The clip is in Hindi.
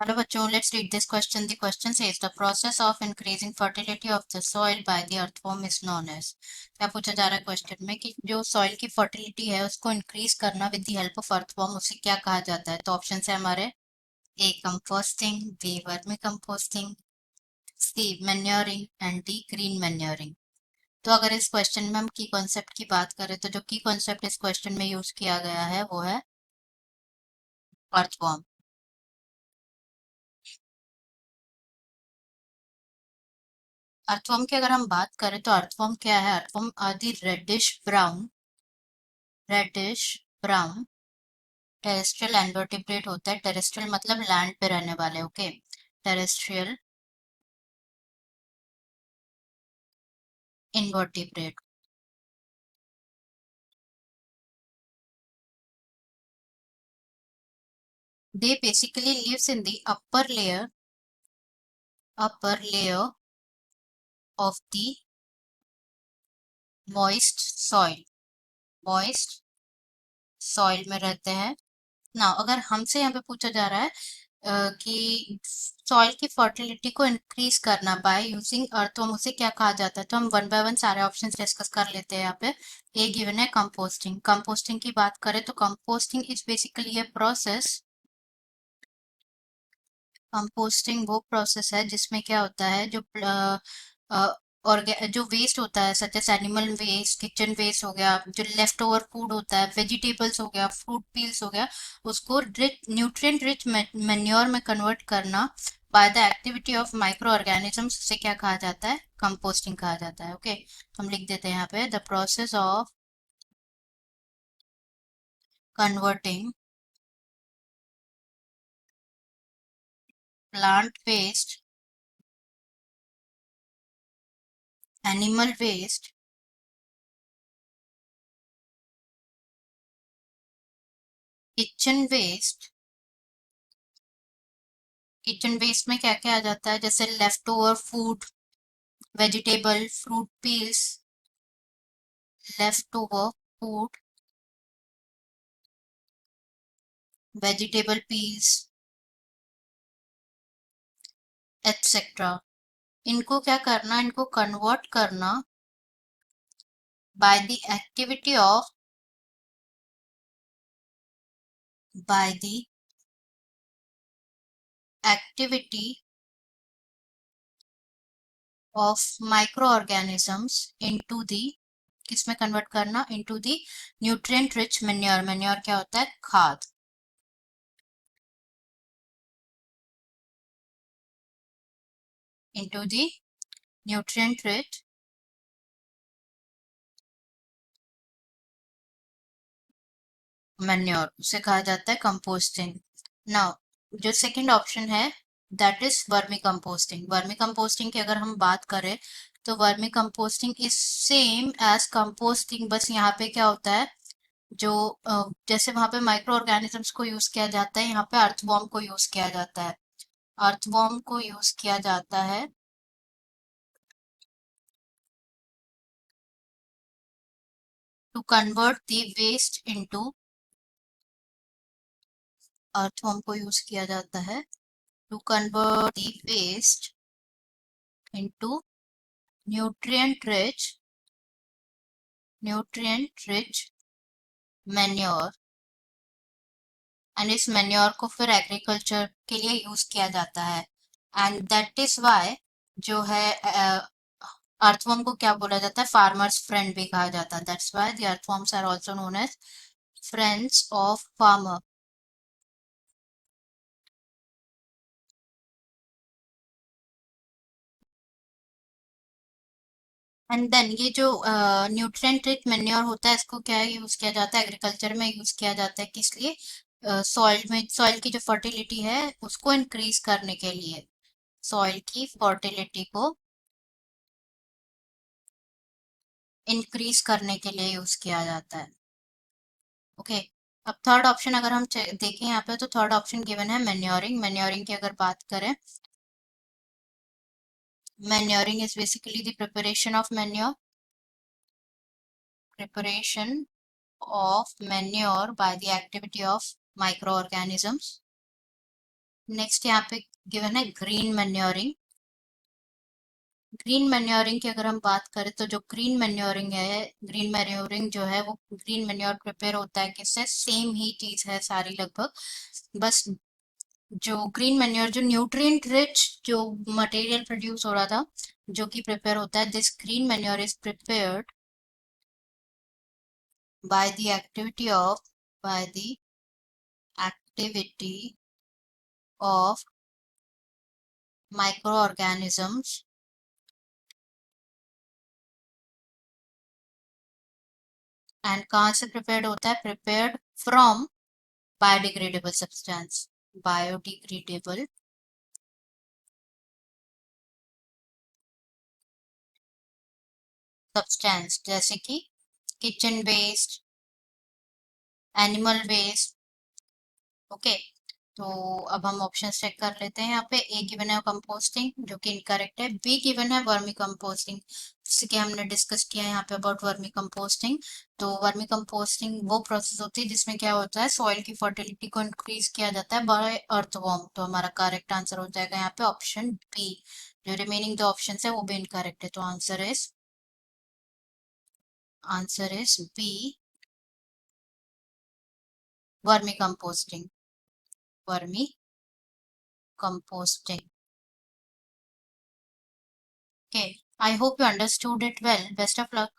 Hello बच्चों, let's read this question. The question says the process of increasing fertility of the soil by the earthworm is known as. क्या पूछा जा रहा है क्वेश्चन में कि जो सॉइल की फर्टिलिटी है उसको इंक्रीज करना with the help of earthworm, उसे क्या कहा जाता है? तो ऑप्शन है हमारे A composting, B vermicomposting, C manuring and D green manuring. तो अगर इस क्वेश्चन में हम की कॉन्सेप्ट की बात करें तो जो की कॉन्सेप्ट इस क्वेश्चन में यूज किया गया है वो है अर्थवॉर्म। अर्थवर्म की अगर हम बात करें तो अर्थवर्म क्या है? Earthworm are the reddish brown terrestrial invertebrate होता है। टेरेस्ट्रियल मतलब लैंड पे रहने वाले, okay. Terrestrial invertebrate. They basically lives in the upper layer of the moist soil। moist soil में रहते हैं ना। अगर हमसे यहाँ पे पूछा जा रहा है कि सॉइल की फर्टिलिटी को इंक्रीज करना बाय यूजिंग अर्थवर्म, उसे क्या कहा जाता है? तो हम वन बाय वन सारे ऑप्शंस डिस्कस कर लेते हैं। यहाँ पे ए गिवन है कंपोस्टिंग। कंपोस्टिंग की बात करें तो composting is basically a process. Composting वो प्रोसेस है जिसमें क्या होता है, और जो वेस्ट होता है such as animal waste, kitchen waste हो गया, जो लेफ्ट ओवर फूड होता है, वेजिटेबल्स हो गया, फ्रूट पील्स हो गया, उसको न्यूट्रिएंट रिच मैन्योर में कन्वर्ट करना by the activity of micro organisms, उसे क्या कहा जाता है? कंपोस्टिंग कहा जाता है, ओके। हम लिख देते हैं यहाँ पे the process of converting plant waste, animal waste, kitchen waste. Kitchen waste में क्या क्या आ जाता है? जैसे left over food, vegetable, fruit peels, left over food, vegetable peels etcetera. इनको क्या करना? इनको कन्वर्ट करना by the activity of by the activity of micro organisms into the, किसमें कन्वर्ट करना? Into the nutrient rich manure. Manure क्या होता है? खाद। Into the nutrient rich manure, उसे कहा जाता है कंपोस्टिंग। नाउ जो सेकंड ऑप्शन है that is vermicomposting. Vermicomposting की अगर हम बात करें तो vermicomposting is same as composting, बस यहाँ पे क्या होता है, जो जैसे वहां पे माइक्रो ऑर्गेनिजम्स को यूज किया जाता है, यहाँ पे अर्थवॉर्म को यूज किया जाता है। अर्थवॉर्म को यूज किया जाता है to convert the waste into, earthworm को यूज किया जाता है to convert the waste into nutrient rich manure. And इस मैन्योर को फिर एग्रीकल्चर के लिए यूज किया जाता है। एंड दैट इज वाई जो है अर्थवर्म को क्या बोला जाता है? फार्मर्स फ्रेंड भी कहा जाता है। That's why the earthworms are also known as friends of farmer. And then ये जो न्यूट्रिएंट रिच मैन्योर होता है, इसको क्या यूज किया जाता है? एग्रीकल्चर में यूज किया जाता है। किस लिए? सॉइल में, सॉइल की जो फर्टिलिटी है उसको इंक्रीज करने के लिए, सॉइल की फर्टिलिटी को इंक्रीज करने के लिए यूज किया जाता है, ओके। अब थर्ड ऑप्शन अगर हम देखें यहाँ पे तो थर्ड ऑप्शन गिवन है मैन्योरिंग। मैन्योरिंग की अगर बात करें, manuring is basically the preparation of manure by the activity of microorganisms next यहाँ पे गिवन है ग्रीन मैन्योरिंग। ग्रीन मैन्योरिंग की अगर हम बात करें तो जो ग्रीन मैन्योरिंग है, ग्रीन मैन्योरिंग जो है वो ग्रीन मैन्योर प्रिपेयर होता है किससे, सेम ही चीज है सारी लगभग, बस जो ग्रीन मैन्योर जो न्यूट्रिएंट रिच जो मटेरियल प्रोड्यूस हो रहा था जो कि प्रिपेयर होता है, this green manure is prepared by the activity of microorganisms and कहाँ से प्रिपेयर्ड होता है, prepared from biodegradable substance, biodegradable substance जैसे कि kitchen waste, animal waste. Okay, तो अब हम ऑप्शन चेक कर लेते हैं। यहाँ पे ए गिवन है कंपोस्टिंग जो कि इनकरेक्ट है, बी गिवन है वर्मी कंपोस्टिंग, जैसे कि हमने डिस्कस किया है यहाँ पे अबाउट वर्मी कंपोस्टिंग। तो वर्मी कंपोस्टिंग वो प्रोसेस होती है जिसमें क्या होता है, सॉइल की फर्टिलिटी को इंक्रीज किया जाता है बाय अर्थवॉर्म। तो हमारा करेक्ट आंसर हो जाएगा यहाँ पे ऑप्शन बी। जो रिमेनिंग दो ऑप्शन है वो भी इनकरेक्ट है, तो answer is B, vermicomposting, vermi composting. Okay, I hope you understood it well. Best of luck.